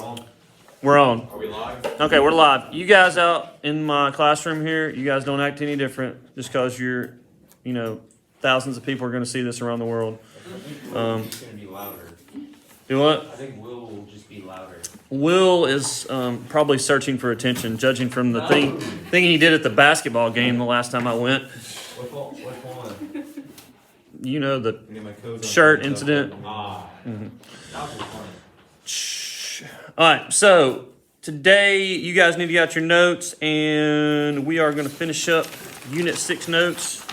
on? We're on. Are we live? Okay, we're live. You guys out in my classroom here, you guys don't act any different just because you're, thousands of people are going to see this around the world. It's going to be louder. Do what? I think will just be louder. Will is probably searching for attention, judging from the thing he did at the basketball game the last time I went. Which one? You know, the My code's on shirt so- incident. That was funny. Shh. All right, so today you guys need to get out your notes, and we are going to finish up Unit 6 notes.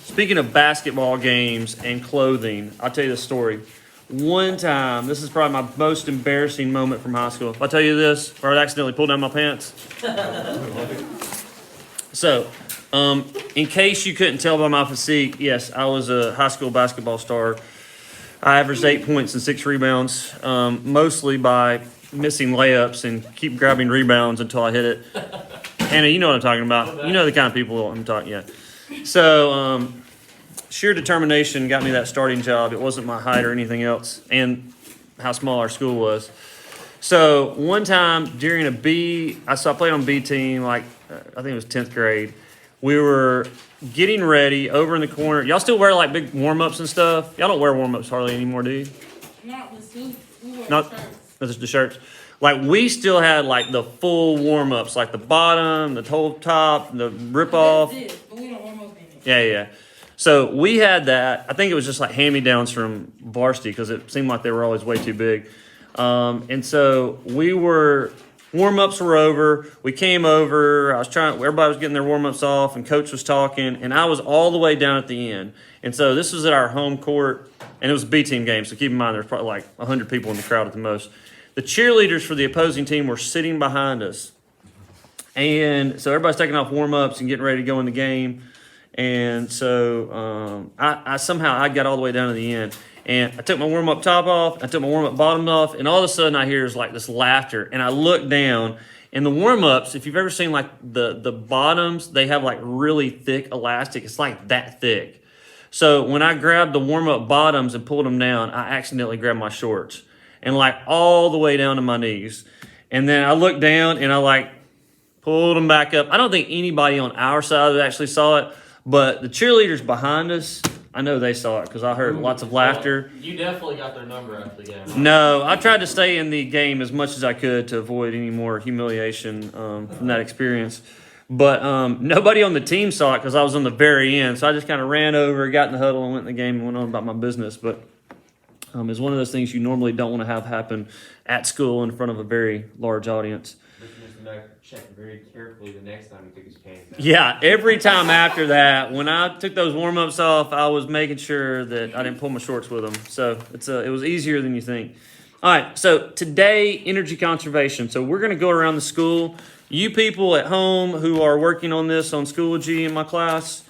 Speaking of basketball games and clothing, I'll tell you the story. One time, this is probably my most embarrassing moment from high school. If I tell you this, or I accidentally pulled down my pants. So, in case you couldn't tell by my physique, yes, I was a high school basketball star. I averaged 8 points and 6 rebounds, mostly by missing layups and keep grabbing rebounds until I hit it. Hannah, you know what I'm talking about. You know the kind of people I'm talking. Yeah. So, sheer determination got me that starting job. It wasn't my height or anything else, and how small our school was. So one time during I played on B team, I think it was 10th grade. We were getting ready over in the corner. Y'all still wear big warm-ups and stuff? Y'all don't wear warm-ups hardly anymore, do you? Not the suits. We wear Not shirts. the shirts. We still had the full warm-ups, the bottom, the whole top, the rip-off. That's it, but we don't warm up in it. Yeah. So we had that. I think it was just hand-me-downs from varsity because it seemed like they were always way too big. And so warm-ups were over. We came over. Everybody was getting their warm-ups off, and coach was talking, and I was all the way down at the end. And so this was at our home court, and it was a B team game. So keep in mind, there's probably 100 people in the crowd at the most. The cheerleaders for the opposing team were sitting behind us. And so everybody's taking off warm-ups and getting ready to go in the game. And so I somehow got all the way down to the end, and I took my warm-up top off, I took my warm-up bottom off, and all of a sudden I hear this laughter, and I look down, and the warm-ups, if you've ever seen the bottoms, they have really thick elastic. It's that thick. So when I grabbed the warm-up bottoms and pulled them down, I accidentally grabbed my shorts, and all the way down to my knees. And then I looked down, and I pulled them back up. I don't think anybody on our side actually saw it. But the cheerleaders behind us, I know they saw it because I heard lots of laughter. You definitely got their number after the game. No, I tried to stay in the game as much as I could to avoid any more humiliation from that experience. But nobody on the team saw it because I was on the very end. So I just kind of ran over, got in the huddle, and went in the game and went on about my business. But it's one of those things you normally don't want to have happen at school in front of a very large audience. But you just check very carefully the next time you took his pants out. Yeah, every time after that, when I took those warm-ups off, I was making sure that I didn't pull my shorts with them. So it was easier than you think. All right, so today, energy conservation. So we're going to go around the school. You people at home who are working on this on Schoology in my class,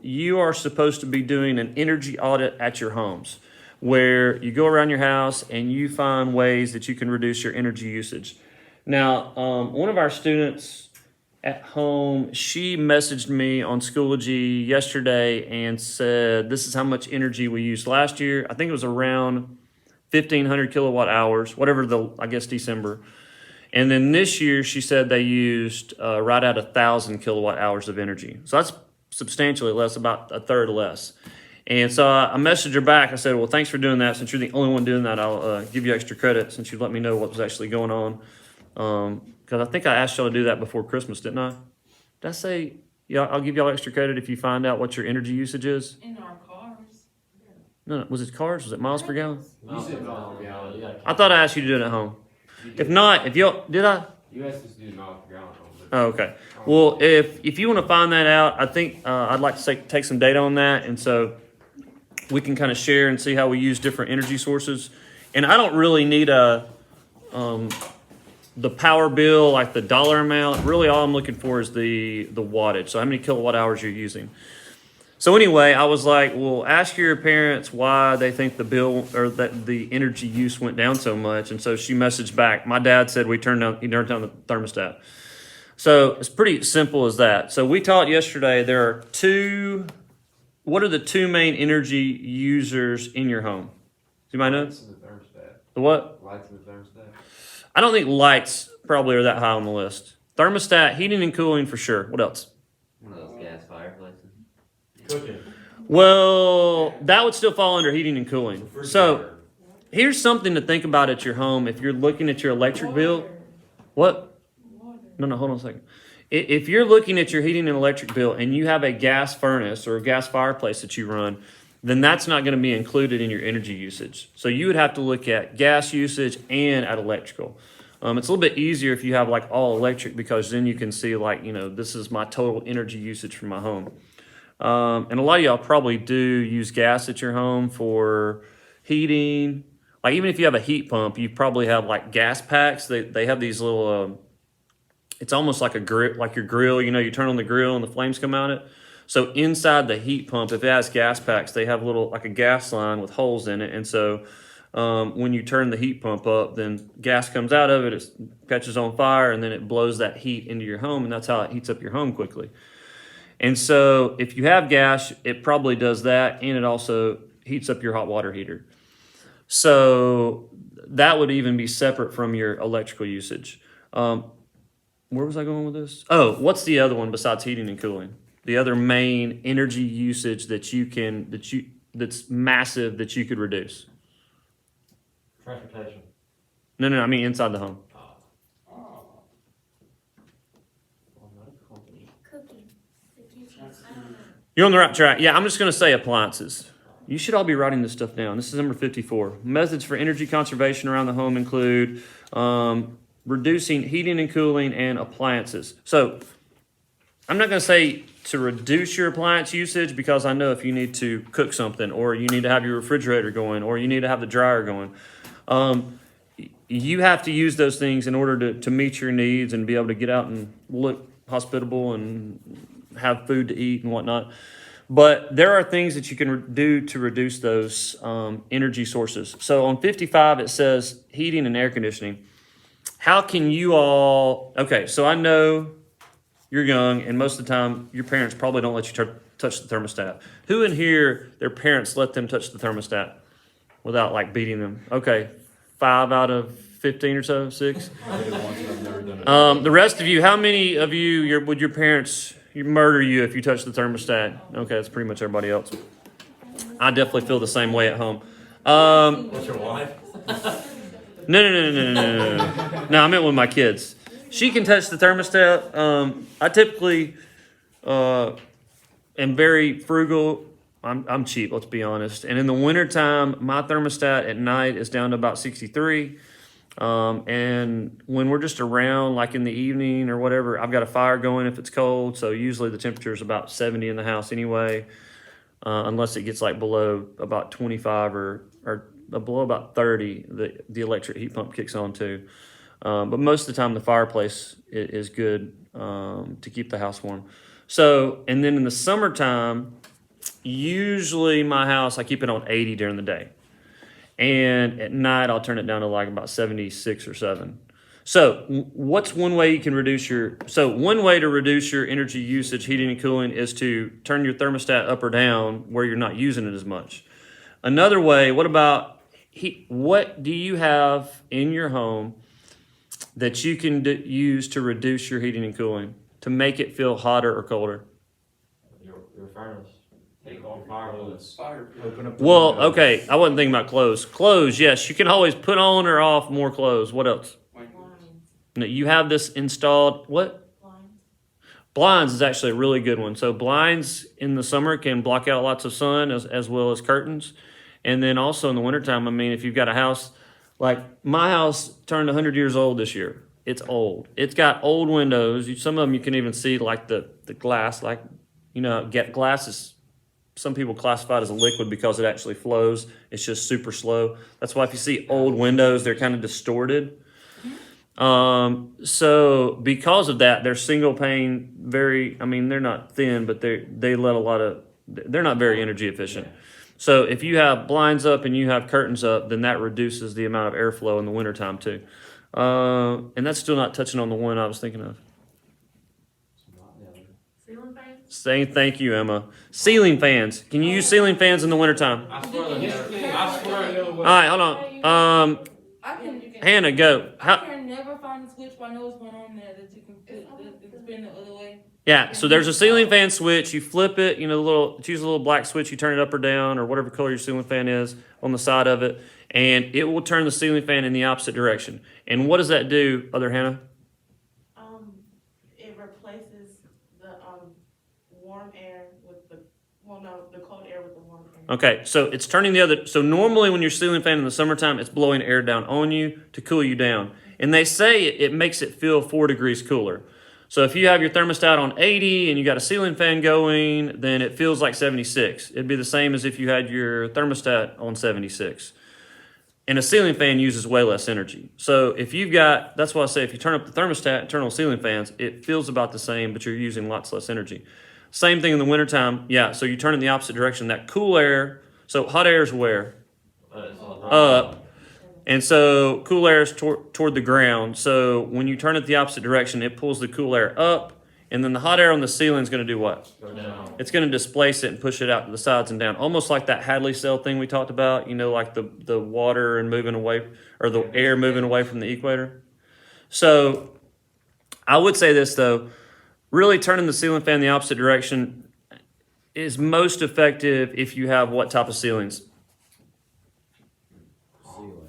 you are supposed to be doing an energy audit at your homes, where you go around your house and you find ways that you can reduce your energy usage. Now, one of our students at home, she messaged me on Schoology yesterday and said, this is how much energy we used last year. I think it was around 1,500 kilowatt hours, December. And then this year, she said they used right at 1,000 kilowatt hours of energy. So that's substantially less, about a third less. And so I messaged her back. I said, well, thanks for doing that. Since you're the only one doing that, I'll give you extra credit since you let me know what was actually going on. Because I think I asked y'all to do that before Christmas, didn't I? Did I say, yeah, I'll give y'all extra credit if you find out what your energy usage is? In our cars. No, was it cars? Was it miles per gallon? You said miles per gallon. I thought I asked you to do it at home. If not, did I? You asked us to do miles per gallon. Oh, okay. Well, if you want to find that out, I think I'd like to take some data on that, and so we can kind of share and see how we use different energy sources. And I don't really need the power bill, the dollar amount. Really, all I'm looking for is the wattage. So how many kilowatt hours you're using. So anyway, I was like, well, ask your parents why they think the bill or that the energy use went down so much. And so she messaged back. My dad said he turned down the thermostat. So it's pretty simple as that. So we taught yesterday there are what are the two main energy users in your home? Do you mind know? This is the thermostat. The what? Lights in the thermostat. I don't think lights probably are that high on the list. Thermostat, heating and cooling for sure. What else? One of those gas fireplaces. Cooking. Well, that would still fall under heating and cooling. So Refrigerator. here's something to think about at your home if you're looking at your electric bill. What? Water. No, hold on a second. If you're looking at your heating and electric bill and you have a gas furnace or a gas fireplace that you run, then that's not going to be included in your energy usage. So you would have to look at gas usage and at electrical. It's a little bit easier if you have like all electric because then you can see like, this is my total energy usage for my home. And a lot of y'all probably do use gas at your home for heating. Like even if you have a heat pump, you probably have like gas packs. They have these little, it's almost like a grill, like your grill, you turn on the grill and the flames come out it. So inside the heat pump, if it has gas packs, they have like a gas line with holes in it. And so when you turn the heat pump up, then gas comes out of it, it catches on fire, and then it blows that heat into your home, and that's how it heats up your home quickly. And so if you have gas, it probably does that, and it also heats up your hot water heater. So that would even be separate from your electrical usage. Where was I going with this? Oh, what's the other one besides heating and cooling? The other main energy usage that's massive that you could reduce? Transportation. No, I mean inside the home. Cooking. The kitchen. I don't know. You're on the right track. Yeah, I'm just going to say appliances. You should all be writing this stuff down. This is number 54. Methods for energy conservation around the home include reducing heating and cooling and appliances. So I'm not going to say to reduce your appliance usage because I know if you need to cook something or you need to have your refrigerator going or you need to have the dryer going, you have to use those things in order to meet your needs and be able to get out and look hospitable and have food to eat and whatnot. But there are things that you can do to reduce those energy sources. So on 55, it says heating and air conditioning. How can you all, okay, so I know you're young and most of the time your parents probably don't let you touch the thermostat. Who in here, their parents let them touch the thermostat without like beating them? Okay, 5 out of 15 or so, 6? The rest of you, how many of you would your parents murder you if you touch the thermostat? Okay, that's pretty much everybody else. I definitely feel the same way at home. What's your wife? No. No, I meant with my kids. She can touch the thermostat. I typically am very frugal. I'm cheap, let's be honest. And in the wintertime, my thermostat at night is down to about 63. And when we're just around, like in the evening or whatever, I've got a fire going if it's cold. So usually the temperature is about 70 in the house anyway, unless it gets like below about 25 or below about 30, the electric heat pump kicks on too. But most of the time the fireplace is good to keep the house warm. So, and then in the summertime, usually my house, I keep it on 80 during the day. And at night, I'll turn it down to like about 76 or 7. So what's one way you can reduce one way to reduce your energy usage, heating and cooling, is to turn your thermostat up or down where you're not using it as much. Another way, what do you have in your home that you can use to reduce your heating and cooling, to make it feel hotter or colder? Your furnace. Take on firewoods. Open up. Well, okay, I wasn't thinking about clothes. Clothes, yes, you can always put on or off more clothes. What else? Blinds. No, you have this installed, what? Blinds. Blinds is actually a really good one. So blinds in the summer can block out lots of sun as well as curtains. And then also in the wintertime, I mean, if you've got a house, like my house turned 100 years old this year. It's old. It's got old windows. Some of them you can even see like the glass, like, glass is, some people classify it as a liquid because it actually flows. It's just super slow. That's why if you see old windows, they're kind of distorted. So because of that, they're single pane, they're not thin, but they're not very energy efficient. So if you have blinds up and you have curtains up, then that reduces the amount of airflow in the wintertime too. And that's still not touching on the one I was thinking of. Ceiling fans? Saying thank you, Emma. Ceiling fans. Can you use ceiling fans in the wintertime? I swear the other way. All right, hold on. I can, Hannah, go. I can never find a switch, but I know it's one on there that you can put, that spin the other way. Yeah, so there's a ceiling fan switch. You flip it, choose a little black switch. You turn it up or down or whatever color your ceiling fan is on the side of it, and it will turn the ceiling fan in the opposite direction. And what does that do, other Hannah? It replaces the warm air with the cold air with the warm air. Okay, so it's turning the other. So normally when your ceiling fan in the summertime, it's blowing air down on you to cool you down. And they say it makes it feel 4 degrees cooler. So if you have your thermostat on 80 and you got a ceiling fan going, then it feels like 76. It'd be the same as if you had your thermostat on 76. And a ceiling fan uses way less energy. So if you've got, that's why I say if you turn up the thermostat and turn on ceiling fans, it feels about the same, but you're using lots less energy. Same thing in the wintertime. Yeah, so you turn it in the opposite direction. That cool air, so hot air is where? Up. And so cool air is toward the ground. So when you turn it the opposite direction, it pulls the cool air up. And then the hot air on the ceiling is going to do what? Go down. It's going to displace it and push it out to the sides and down. Almost like that Hadley cell thing we talked about, like the water and moving away, or the air moving away from the equator. So I would say this, though. Really turning the ceiling fan the opposite direction is most effective if you have what type of ceilings?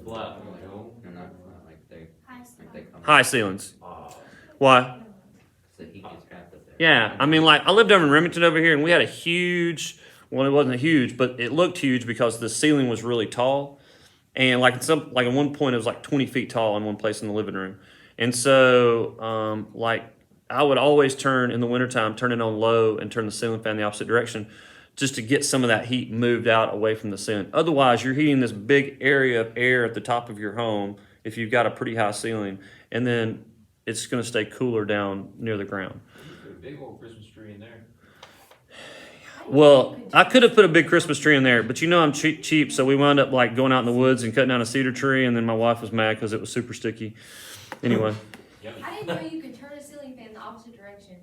Flat. No, not like they come. High ceilings. Why? So he gets trapped up there. Yeah, I mean, like I lived over in Remington over here, and we had a huge. Well, it wasn't huge, but it looked huge because the ceiling was really tall, and like at one point it was like 20 feet tall in one place in the living room, and so I would always turn in the wintertime, turn it on low, and turn the ceiling fan the opposite direction, just to get some of that heat moved out away from the ceiling. Otherwise, you're heating this big area of air at the top of your home if you've got a pretty high ceiling, and then it's going to stay cooler down near the ground. Put a big old Christmas tree in there. Well, I could have put a big Christmas tree in there, but I'm cheap, so we wound up like going out in the woods and cutting down a cedar tree, and then my wife was mad because it was super sticky. Anyway. I didn't know you could turn a ceiling fan the opposite direction.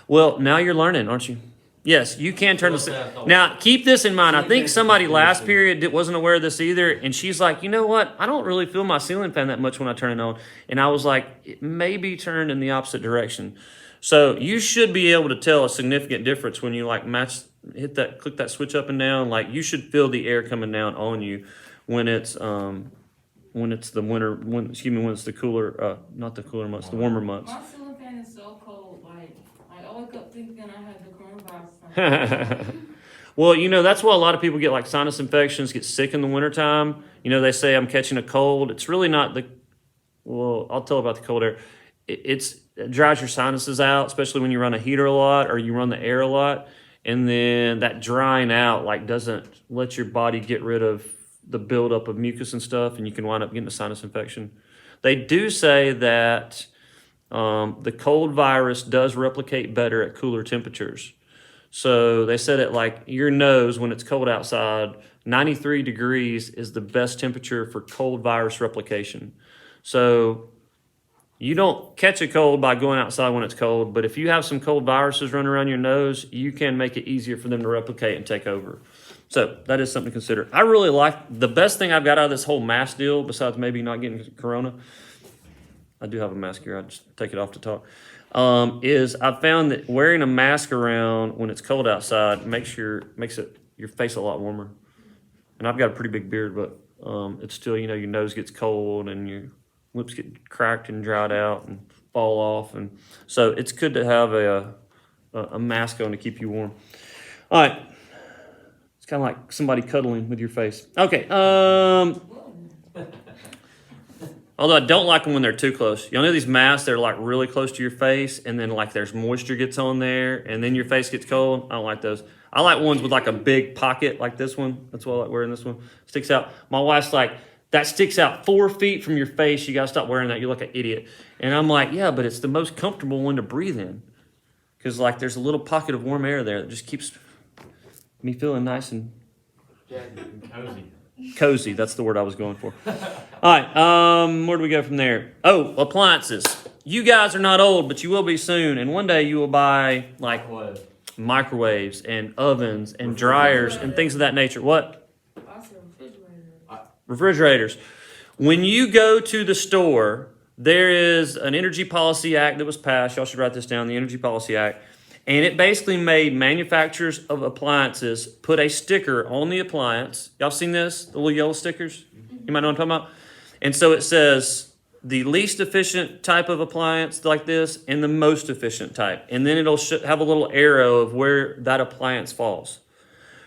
Well, now you're learning, aren't you? Yes, you can turn the. Now, keep this in mind. I think somebody last period wasn't aware of this either, and she's like, you know what? I don't really feel my ceiling fan that much when I turn it on. And I was like, it may be turned in the opposite direction. So you should be able to tell a significant difference when you click that switch up and down. Like you should feel the air coming down on you when it's the winter. When it's the cooler, not the cooler months, the warmer months. My ceiling fan is so cold, like I wake up thinking I had the coronavirus. Well, that's why a lot of people get like sinus infections, get sick in the wintertime. They say I'm catching a cold. It's really not I'll tell about the cold air. It dries your sinuses out, especially when you run a heater a lot or you run the air a lot. And then that drying out doesn't let your body get rid of the buildup of mucus and stuff, and you can wind up getting a sinus infection. They do say that the cold virus does replicate better at cooler temperatures. So they said it like your nose when it's cold outside, 93 degrees is the best temperature for cold virus replication. So you don't catch a cold by going outside when it's cold, but if you have some cold viruses running around your nose, you can make it easier for them to replicate and take over. So that is something to consider. I really like the best thing I've got out of this whole mask deal, besides maybe not getting corona. I do have a mask here. I just take it off to talk. Is I've found that wearing a mask around when it's cold outside makes your face a lot warmer. And I've got a pretty big beard, but it's still, your nose gets cold and your lips get cracked and dried out and fall off. And so it's good to have a mask on to keep you warm. All right. It's kind of like somebody cuddling with your face. Okay. Although I don't like them when they're too close. Y'all know these masks, they're like really close to your face, and then like there's moisture gets on there, and then your face gets cold. I don't like those. I like ones with like a big pocket like this one. That's why I like wearing this one. Sticks out. My wife's like, that sticks out 4 feet from your face. You got to stop wearing that. You look like an idiot. And I'm like, yeah, but it's the most comfortable one to breathe in. Because like there's a little pocket of warm air there that just keeps me feeling nice and Cozy. cozy. That's the word I was going for. All right, where do we go from there? Oh, appliances. You guys are not old, but you will be soon. And one day you will buy like microwaves and ovens and dryers and things of that nature. What? I said refrigerator. Refrigerators. When you go to the store, there is an Energy Policy Act that was passed. Y'all should write this down, the Energy Policy Act. And it basically made manufacturers of appliances put a sticker on the appliance. Y'all seen this? The little yellow stickers? You might know what I'm talking about. And so it says the least efficient type of appliance like this and the most efficient type. And then it'll have a little arrow of where that appliance falls.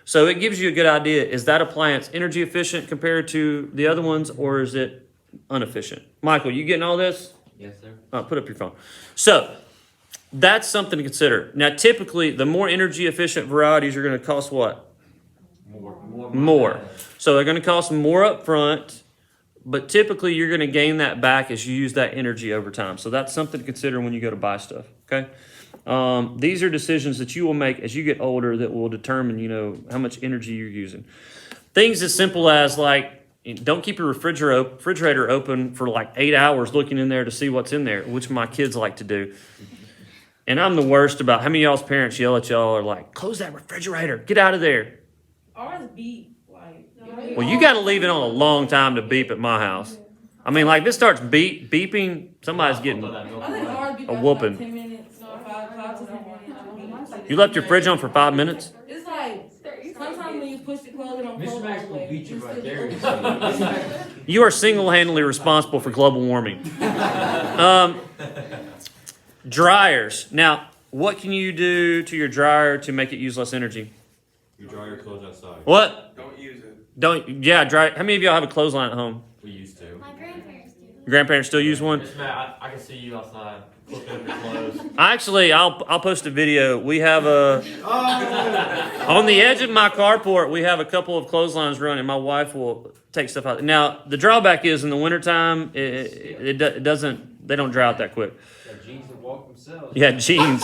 So it gives you a good idea. Is that appliance energy efficient compared to the other ones, or is it inefficient? Michael, you getting all this? Yes, sir. Put up your phone. So that's something to consider. Now, typically, the more energy efficient varieties are going to cost what? More. So they're going to cost more up front, but typically you're going to gain that back as you use that energy over time. So that's something to consider when you go to buy stuff, okay? These are decisions that you will make as you get older that will determine, how much energy you're using. Things as simple as don't keep your refrigerator open for 8 hours looking in there to see what's in there, which my kids like to do. And I'm the worst about how many of y'all's parents yell at y'all or close that refrigerator, get out of there. Ours beep, Well, you got to leave it on a long time to beep at my house. I mean, this starts beeping, somebody's getting I think ours beep a after whooping. 10 minutes, 5 to 10 minutes. You left your fridge on for 5 minutes? It's sometimes when you push the clothes, it don't close Mr. all Max the will way. beat you It's right still- there. You are single-handedly responsible for global warming. Dryers. Now, what can you do to your dryer to make it use less energy? You dry your clothes outside. What? Don't use it. Dry. How many of y'all have a clothesline at home? We used to. My grandparents do. Your grandparents still use one? Mr. Max, I can see you outside, flipping up your clothes. Actually, I'll post a video. We have on the edge of my carport, we have a couple of clotheslines running. My wife will take stuff out. Now, the drawback is in the wintertime, it doesn't, they don't dry out that quick. Got jeans that walk themselves. Yeah, jeans.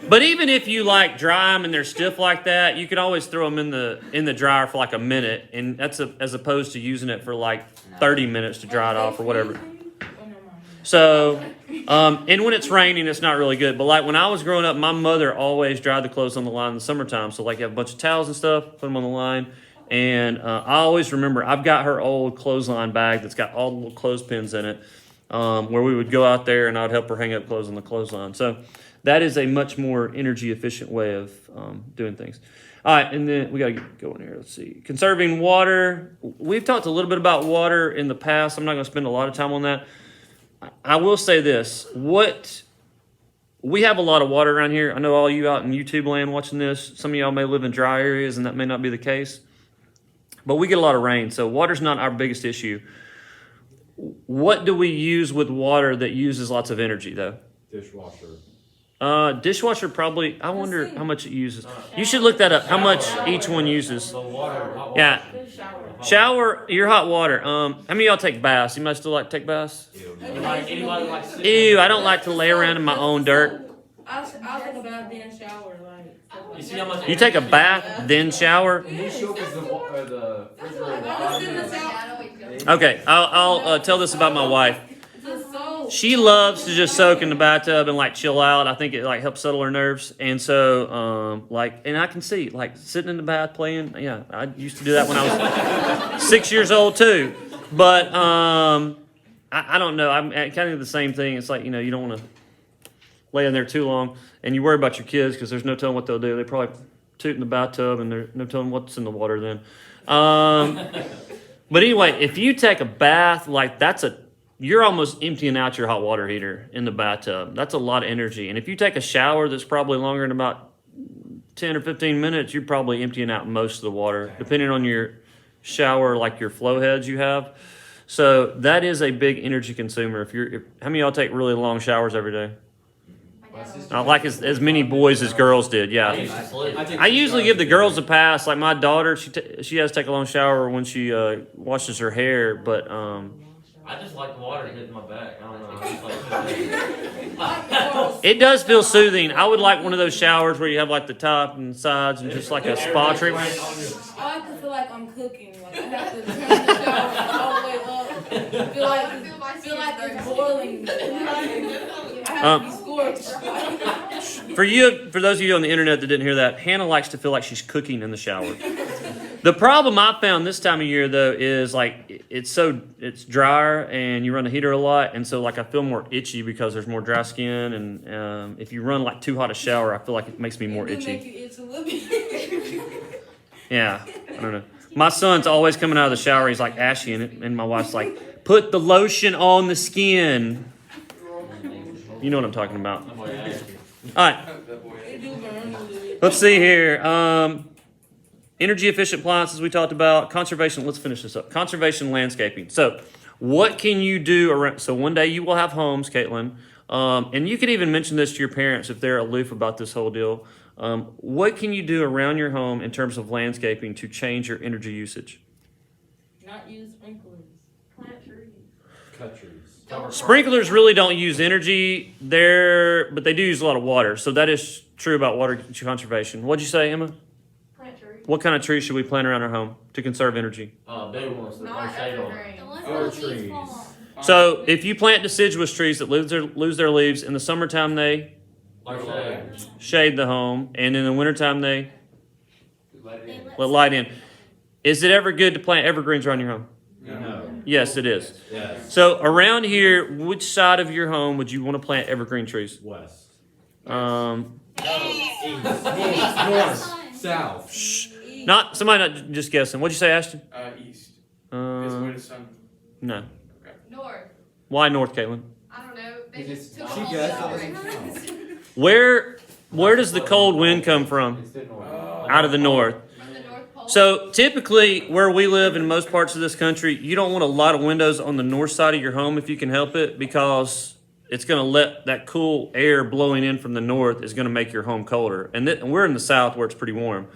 But even if you dry them and they're stiff like that, you could always throw them in the dryer for a minute, and that's as opposed to using it for 30 minutes to dry it off or whatever. So, and when it's raining, it's not really good. But when I was growing up, my mother always dried the clothes on the line in the summertime. So you have a bunch of towels and stuff, put them on the line. And I always remember, I've got her old clothesline bag that's got all the little clothespins in it, where we would go out there and I'd help her hang up clothes on the clothesline. So that is a much more energy efficient way of doing things. All right, and then we got to go in here. Let's see. Conserving water. We've talked a little bit about water in the past. I'm not going to spend a lot of time on that. I will say this. We have a lot of water around here. I know all you out in YouTube land watching this, some of y'all may live in dry areas, and that may not be the case. But we get a lot of rain, so water's not our biggest issue. What do we use with water that uses lots of energy, though? Dishwasher. Dishwasher probably, I wonder how much it uses. You should look that up, how much each one uses. The water, hot water. Yeah. Shower, your hot water. How many of y'all take baths? You might still like to take baths? Anybody like sitting? Ew, I don't like to lay around in my own dirt. I'll take a bath, then shower. You see how much? You take a bath, then shower? He shows us the refrigerator. I was in the shower. Okay, I'll tell this about my wife. So She loves to just soak in the bathtub and chill out. I think it helps settle her nerves. And so and I can see sitting in the bath playing. Yeah, I used to do that when I was 6 years old too. But I don't know. I'm kind of the same thing. It's you don't want to lay in there too long, and you worry about your kids because there's no telling what they'll do. They probably toot in the bathtub, and there's no telling what's in the water then. But anyway, if you take a bath, you're almost emptying out your hot water heater in the bathtub. That's a lot of energy. And if you take a shower that's probably longer than about 10 or 15 minutes, you're probably emptying out most of the water, depending on your shower, your flow heads you have. So that is a big energy consumer. How many of y'all take really long showers every day? Not like as many boys as girls did, yeah. I usually give the girls a pass. My daughter, she has to take a long shower when she washes her hair, but I just like the water hitting my back. I don't know. I just it does feel soothing. I would like one of those showers where you have the top and sides and just a spa treatment. I like to feel like I'm cooking. I have to turn the shower all the way up. Feel like it's boiling. I have to be scorched. For those of you on the internet that didn't hear that, Hannah likes to feel like she's cooking in the shower. The problem I found this time of year though is like it's drier and you run the heater a lot, and so like I feel more itchy because there's more dry skin, and if you run like too hot a shower, I feel like it makes me more It do itchy. make you itch a little bit. Yeah, I don't know. My son's always coming out of the shower. He's like ashy, and my wife's like, "Put the lotion on the skin." You know what I'm talking about. I'm like, "Hey." All right, It do burn a little bit. let's see here. Energy efficient appliances we talked about. Conservation. Let's finish this up. Conservation landscaping. So, what can you do around? So one day you will have homes, Caitlin, and you could even mention this to your parents if they're aloof about this whole deal. What can you do around your home in terms of landscaping to change your energy usage? Not use sprinklers. Plant trees. Cut trees. Sprinklers really don't use energy there, but they do use a lot of water. So that is true about water conservation. What'd you say, Emma? Plant trees. What kind of trees should we plant around our home to conserve energy? Big ones that Not no shade on. evergreen. The ones Or that leaves trees. fall off. So if you plant deciduous trees that lose their leaves in the summertime, they Like shade. shade the home, and in the wintertime they They let light in. Is it ever good to plant evergreens around your home? No. Yes, it is. Yes. So around here, which side of your home would you want to plant evergreen trees? West. East. North. South. Not somebody not just guessing. What'd you say, Ashton? East. Is where the sun. No. North. Why north, Caitlin? I don't know. They Is just it- took she all guessed the Where does the cold wind come from? It's the north. Out of the north. from the North Pole. So typically, where we live in most parts of this country, you don't want a lot of windows on the north side of your home if you can help it, because it's going to let that cool air blowing in from the north is going to make your home colder. And we're in the south where it's pretty warm.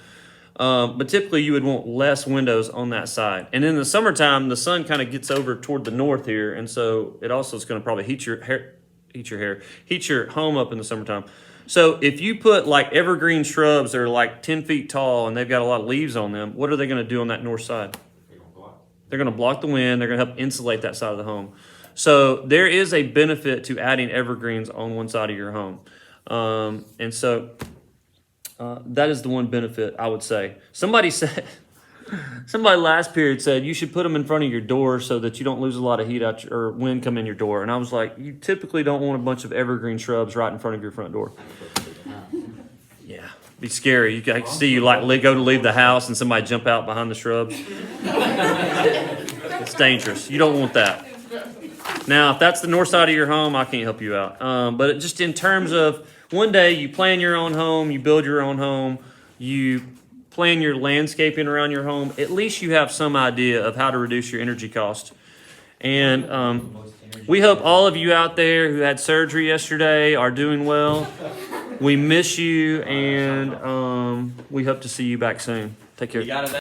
But typically, you would want less windows on that side. And in the summertime, the sun kind of gets over toward the north here, and so it also is going to probably heat your home up in the summertime. So if you put like evergreen shrubs that are like 10 feet tall and they've got a lot of leaves on them, what are they going to do on that north side? They're going to block the wind. They're going to help insulate that side of the home. So there is a benefit to adding evergreens on one side of your home. And so that is the one benefit, I would say. Somebody last period said you should put them in front of your door so that you don't lose a lot of heat out or wind come in your door. And I was like, you typically don't want a bunch of evergreen shrubs right in front of your front door. Yeah, be scary. You can see you like go to leave the house and somebody jump out behind the shrubs. It's dangerous. You don't want that. Now, if that's the north side of your home, I can't help you out. But just in terms of one day you plan your own home, you build your own home, you plan your landscaping around your home, at least you have some idea of how to reduce your energy cost. And we hope all of you out there who had surgery yesterday are doing well. We miss you, and we hope to see you back soon. Take care.